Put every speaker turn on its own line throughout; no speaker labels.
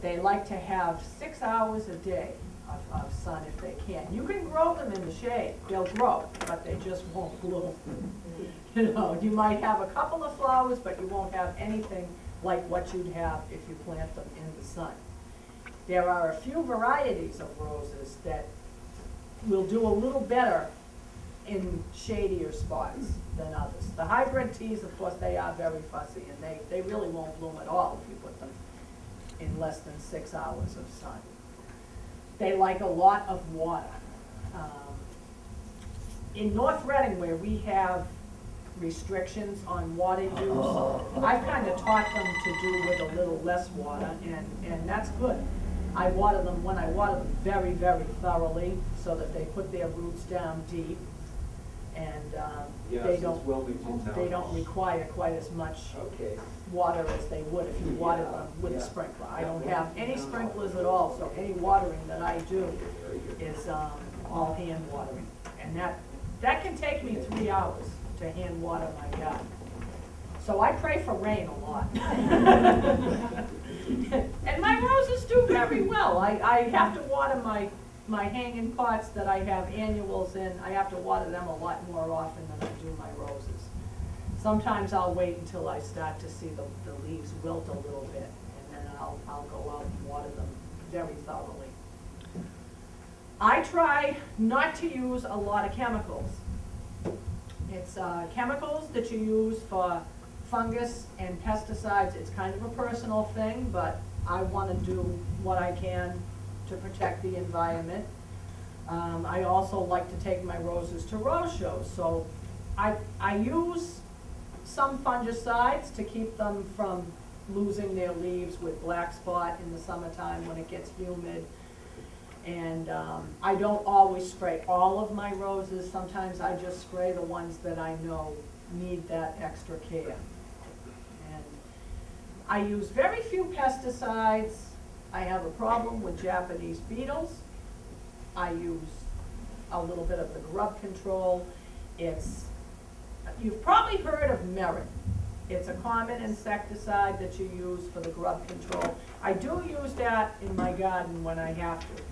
They like to have 6 hours a day of sun if they can. You can grow them in the shade. They'll grow, but they just won't bloom. You know, you might have a couple of flowers, but you won't have anything like what you'd have if you plant them in the sun. There are a few varieties of roses that will do a little better in shadier spots than others. The hybrid teas, of course, they are very fussy, and they really won't bloom at all if you put them in less than 6 hours of sun. They like a lot of water. In North Reading, where we have restrictions on water use, I've kind of taught them to do with a little less water, and that's good. I water them, when I water them, very, very thoroughly, so that they put their roots down deep, and they don't require quite as much water as they would if you water them with a sprinkler. I don't have any sprinklers at all, so any watering that I do is all hand watering, and that can take me 3 hours to hand water my garden. So I pray for rain a lot. And my roses do very well. I have to water my hanging pots that I have annuals in. I have to water them a lot more often than I do my roses. Sometimes I'll wait until I start to see the leaves wilt a little bit, and then I'll go out and water them very thoroughly. I try not to use a lot of chemicals. It's chemicals that you use for fungus and pesticides. It's kind of a personal thing, but I want to do what I can to protect the environment. I also like to take my roses to rose shows, so I use some fungicides to keep them from losing their leaves with black spot in the summertime when it gets humid. And I don't always spray all of my roses. Sometimes I just spray the ones that I know need that extra care. And I use very few pesticides. I have a problem with Japanese beetles. I use a little bit of the grub control. You've probably heard of merit. It's a common insecticide that you use for the grub control. I do use that in my garden when I have to.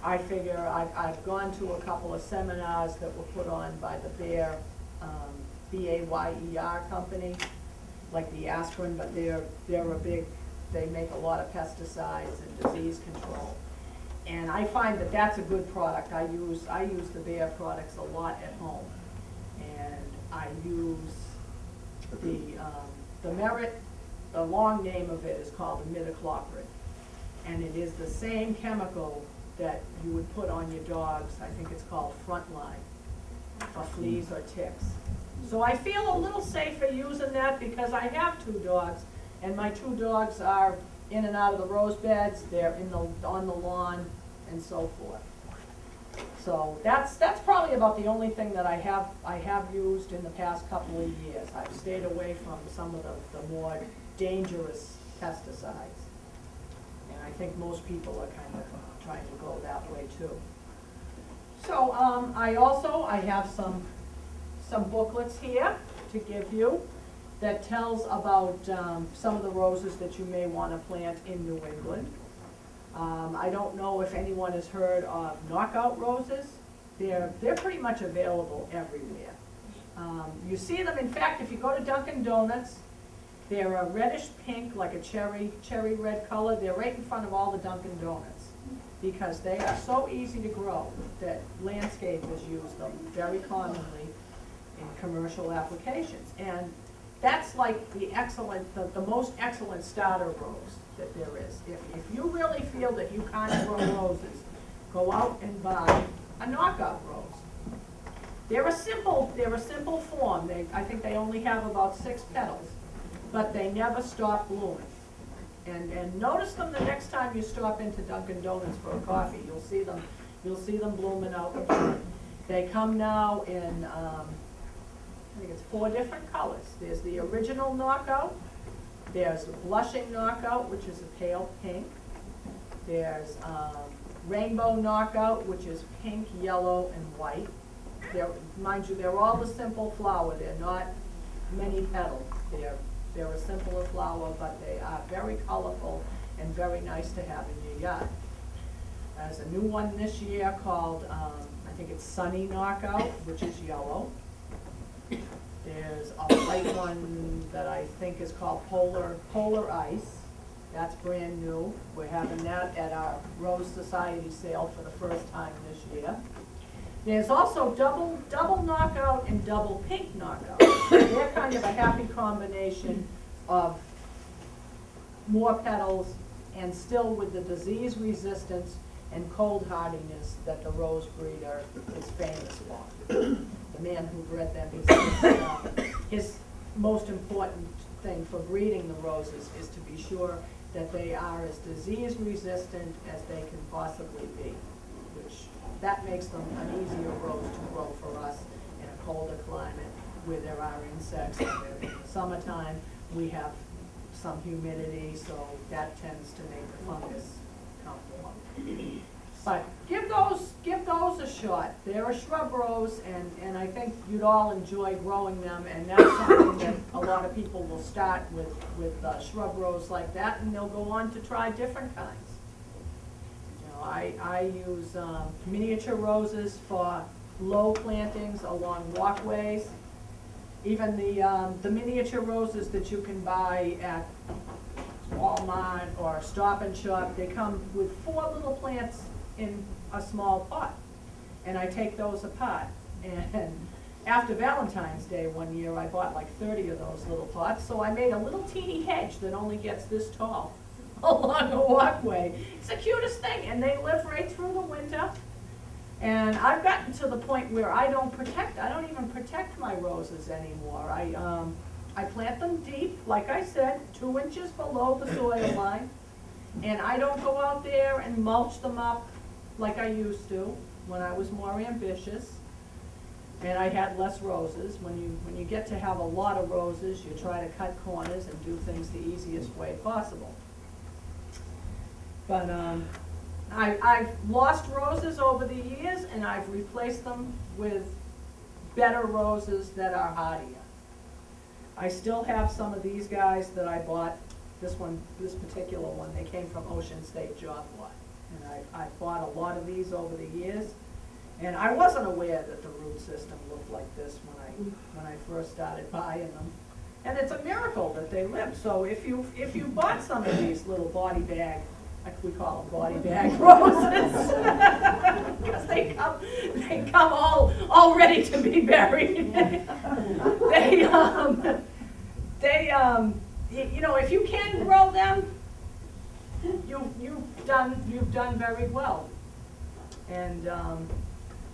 I figure I've gone to a couple of seminars that were put on by the Bayer, B-A-Y-E-R company, like the aspirin, but they're a big, they make a lot of pesticides and disease control. And I find that that's a good product. I use the Bayer products a lot at home. And I use the Merit, the long name of it is called imidacloprid. And it is the same chemical that you would put on your dogs. I think it's called Frontline for fleas or ticks. So I feel a little safer using that because I have 2 dogs, and my 2 dogs are in and out of the rose beds. They're on the lawn and so forth. So that's probably about the only thing that I have used in the past couple of years. I've stayed away from some of the more dangerous pesticides, and I think most people are kind of trying to go that way too. So I have some booklets here to give you that tells about some of the roses that you may want to plant in New England. I don't know if anyone has heard of knockout roses. They're pretty much available everywhere. You see them, in fact, if you go to Dunkin' Donuts, they're a reddish pink, like a cherry red color. They're right in front of all the Dunkin' Donuts because they are so easy to grow that landscapers use them very commonly in commercial applications. And that's like the most excellent starter rose that there is. If you really feel that you can't grow roses, go out and buy a knockout rose. They're a simple form. I think they only have about 6 petals, but they never stop blooming. And notice them the next time you stop into Dunkin' Donuts for a coffee. You'll see them blooming out. They come now in I think it's 4 different colors. There's the original knockout. There's the blushing knockout, which is a pale pink. There's rainbow knockout, which is pink, yellow, and white. Mind you, they're all a simple flower. They're not many petals. They're a simpler flower, but they are very colorful and very nice to have in your yard. There's a new one this year called, I think it's Sunny Knockout, which is yellow. There's a white one that I think is called Polar Ice. That's brand new. We're having that at our Rose Society sale for the first time this year. There's also double knockout and double pink knockout. They're kind of a happy combination of more petals and still with the disease resistance and cold hardiness that the rose breeder is famous for. The man who bred them, his most important thing for breeding the roses is to be sure that they are as disease resistant as they can possibly be, which that makes them an easier rose to grow for us in a colder climate where there are insects. In the summertime, we have some humidity, so that tends to make the fungus come more. But give those a shot. They're a shrub rose, and I think you'd all enjoy growing them, and that's something that a lot of people will start with shrub rose like that, and they'll go on to try different kinds. I use miniature roses for low plantings along walkways. Even the miniature roses that you can buy at Walmart or Stop and Shop, they come with 4 little plants in a small pot. And I take those apart. And after Valentine's Day one year, I bought like 30 of those little pots. So I made a little teeny hedge that only gets this tall along a walkway. It's the cutest thing, and they live right through the winter. And I've gotten to the point where I don't even protect my roses anymore. I plant them deep, like I said, 2 inches below the soil line, and I don't go out there and mulch them up like I used to when I was more ambitious and I had less roses. When you get to have a lot of roses, you try to cut corners and do things the easiest way possible. But I've lost roses over the years, and I've replaced them with better roses that are hardier. I still have some of these guys that I bought. This particular one, they came from Ocean State Job Lot. And I've bought a lot of these over the years. And I wasn't aware that the root system looked like this when I first started buying them. And it's a miracle that they live. So if you bought some of these little body bag, like we call them body bag roses, because they come all ready to be buried. You know, if you can grow them, you've done very well. And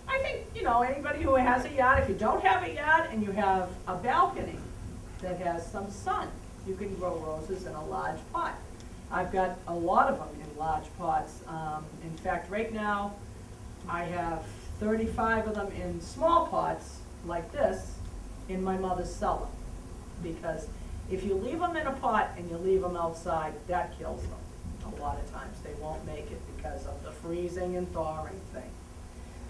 I think, you know, anybody who has a yard, if you don't have a yard and you have a balcony that has some sun, you can grow roses in a large pot. I've got a lot of them in large pots. In fact, right now, I have 35 of them in small pots like this in my mother's cellar. Because if you leave them in a pot and you leave them outside, that kills them. A lot of times they won't make it because of the freezing and thawing thing.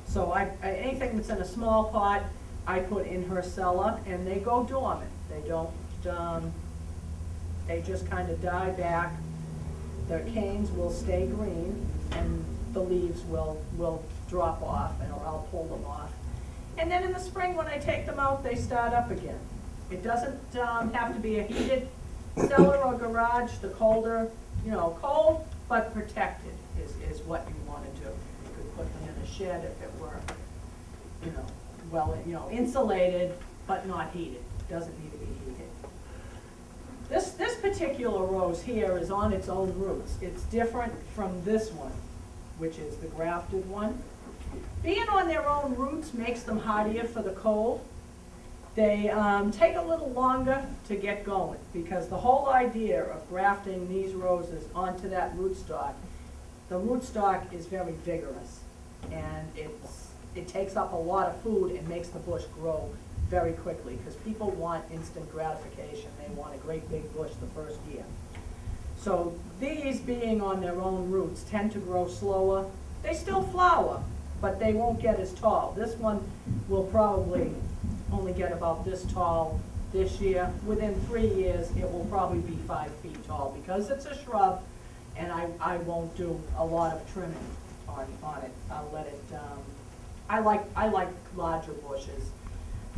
So anything that's in a small pot, I put in her cellar, and they go dormant. They don't, they just kind of die back. Their canes will stay green, and the leaves will drop off, or I'll pull them off. And then in the spring, when I take them out, they start up again. It doesn't have to be a heated cellar or garage. The colder, you know, cold but protected is what you want to do. You could put them in a shed if it were, you know, well, you know, insulated but not heated. It doesn't need to be heated. This particular rose here is on its own roots. It's different from this one, which is the grafted one. Being on their own roots makes them hardier for the cold. They take a little longer to get going, because the whole idea of grafting these roses onto that rootstock, the rootstock is very vigorous, and it takes up a lot of food and makes the bush grow very quickly, because people want instant gratification. They want a great big bush the first year. So these, being on their own roots, tend to grow slower. They still flower, but they won't get as tall. This one will probably only get about this tall this year. Within 3 years, it will probably be 5 feet tall, because it's a shrub and I won't do a lot of trimming on it. I'll let it, I like larger bushes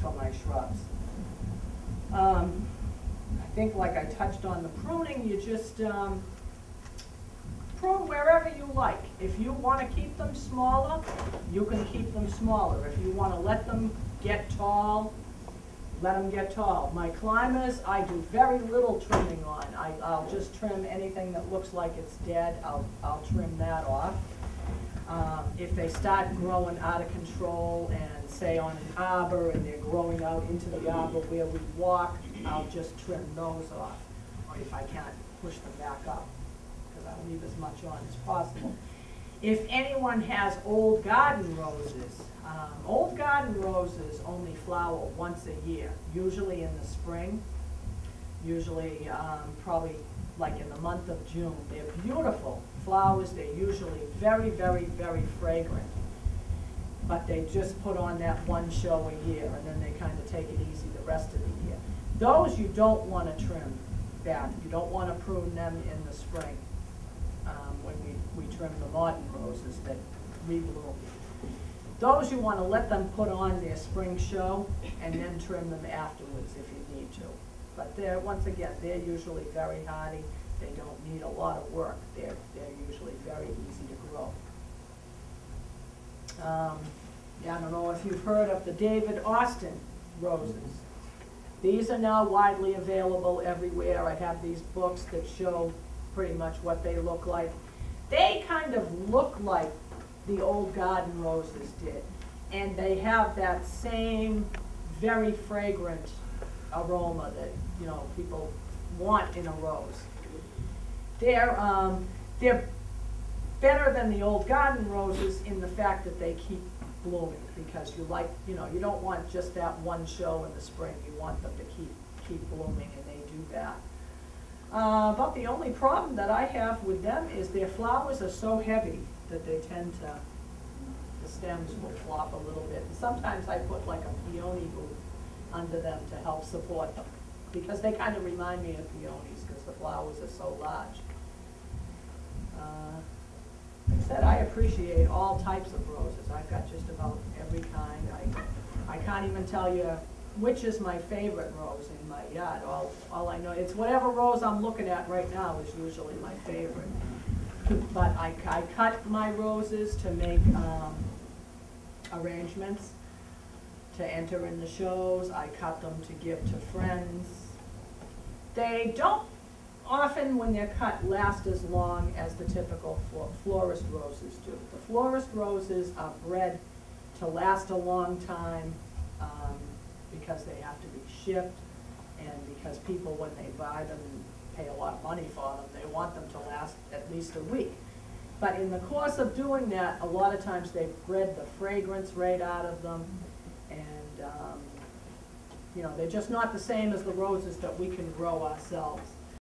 for my shrubs. I think, like I touched on the pruning, you just prune wherever you like. If you want to keep them smaller, you can keep them smaller. If you want to let them get tall, let them get tall. My climbers, I do very little trimming on. I'll just trim anything that looks like it's dead. I'll trim that off. If they start growing out of control and say on an arbor and they're growing out into the arbor where we walk, I'll just trim those off. Or if I can't, push them back up, because I'll leave as much on as possible. If anyone has old garden roses only flower once a year, usually in the spring, usually probably like in the month of June. They're beautiful flowers. They're usually very, very, very fragrant. But they just put on that one show a year, and then they kind of take it easy the rest of the year. Those you don't want to trim back. You don't want to prune them in the spring when we trim the modern roses that rebloom. Those you want to let them put on their spring show and then trim them afterwards if you need to. But they're, once again, they're usually very hardy. They don't need a lot of work. They're usually very easy to grow. Yeah, I don't know if you've heard of the David Austin roses. These are now widely available everywhere. I have these books that show pretty much what they look like. They kind of look like the old garden roses did, and they have that same very fragrant aroma that, you know, people want in a rose. They're better than the old garden roses in the fact that they keep blooming, because you like, you know, you don't want just that one show in the spring. You want them to keep blooming, and they do that. But the only problem that I have with them is their flowers are so heavy that they tend to, the stems will flop a little bit. And sometimes I put like a peony root under them to help support them, because they kind of remind me of peonies because the flowers are so large. Like I said, I appreciate all types of roses. I've got just about every kind. I can't even tell you which is my favorite rose in my yard. All I know, it's whatever rose I'm looking at right now is usually my favorite. But I cut my roses to make arrangements to enter in the shows. I cut them to give to friends. They don't often, when they're cut, last as long as the typical florist roses do. The florist roses are bred to last a long time because they have to be shipped, and because people, when they buy them and pay a lot of money for them, they want them to last at least a week. But in the course of doing that, a lot of times they've bred the fragrance right out of them, and you know, they're just not the same as the roses that we can grow ourselves.